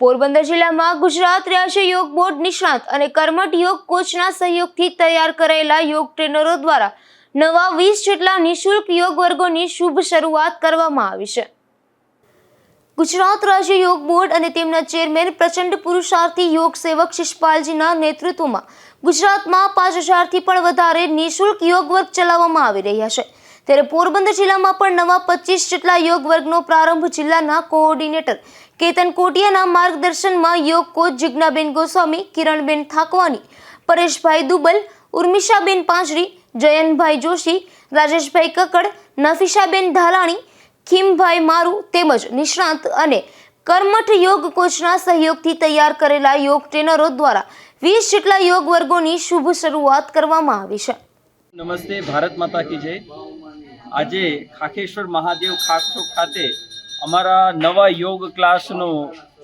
પોરબંદર જિલ્લામાં ગુજરાત રાજ્ય યોગ બોર્ડ નિષ્ણાત અને કર્મઠ યોગ કોચના સહયોગથી તૈયાર કરાયેલા યોગ ટ્રેનરો દ્વારા નવા 20 જેટલા નિઃશુલ્ક યોગ વર્ગોની શુભ શરૂઆત કરવામાં આવી છે। ગુજરાત રાજ્ય યોગ બોર્ડ અને તેમના ચેરમેન પ્રચંડ પુરુષાર્થી યોગ સેવક શિષપાલજીના નેતૃત્વમાં ગુજરાતમાં 5000થી પણ વધારે નિઃશુલ્ક યોગ વર્ગ ચલાવવામાં આવી રહ્યા છે। ત્યારે પોરબંદર જિલ્લામાં પણ નવા 25 જેટલા યોગ વર્ગનો પ્રારંભ જિલ્લાના કોઓર્ડિનેટર કેતન કોટિયાના માર્ગદર્શનમાં યોગ કોચ જિજ્ઞાબેન ગોસ્વામી, કિરણબેન થાકવાની, પરેશભાઈ દુબલ, ઉર્મિશાબેન પાંજરી, જયનભાઈ જોશી, રાજેશભાઈ કકડ, નફીસાબેન ધાલાણી, ખીમભાઈ મારુ તેમજ નિષ્ણાંત અને કર્મઠ યોગ કોચના સહયોગથી તૈયાર કરેલા યોગ ટ્રેનરો દ્વારા 20 જેટલા યોગ વર્ગોની શુભ શરૂઆત કરવામાં આવી છે। નમસ્તે, ભારત માતા કી જય। આજે ખાખેશ્વર મહાદેવ ખાસચોક ખાતે અમારા નવા યોગ ક્લાસનો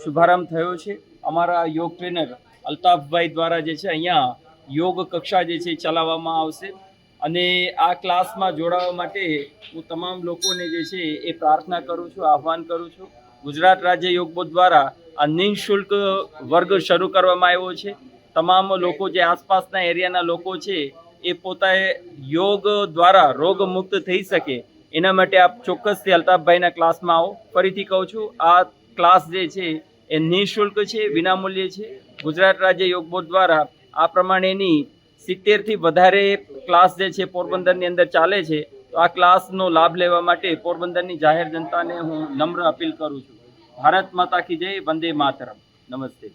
શુભારંભ થયો છે। અમારા યોગ ટ્રેનર અલ્તાફભાઈ દ્વારા જે છે અહીંયા યોગ કક્ષા જે છે ચલાવવામાં આવશે અને આ ક્લાસમાં જોડાવા માટે હું તમામ લોકોને જે છે એ પ્રાર્થના કરું છું, આહ્વાન કરું છું। ગુજરાત રાજ્ય યોગ બોર્ડ દ્વારા આ નિઃશુલ્ક વર્ગ શરૂ કરવામાં આવ્યો છે। તમામ લોકો જે આસપાસના એરિયાના લોકો છે એ પોતાએ યોગ દ્વારા રોગ મુક્ત થઈ શકે એના માટે આપ ચોક્કસથી અલ્તાફભાઈના ક્લાસમાં આવો। ફરીથી કહું છું, આ ક્લાસ જે છે એ નિઃશુલ્ક છે, વિનામૂલ્યે છે। ગુજરાત રાજ્ય યોગ બોર્ડ દ્વારા આ પ્રમાણેની 70થી વધારે ક્લાસ જે છે પોરબંદરની અંદર ચાલે છે। તો આ ક્લાસનો લાભ લેવા માટે પોરબંદરની જાહેર જનતાને હું નમ્ર અપીલ કરું છું। ભારત માતા કી જય, વંદે માતરમ। નમસ્તે।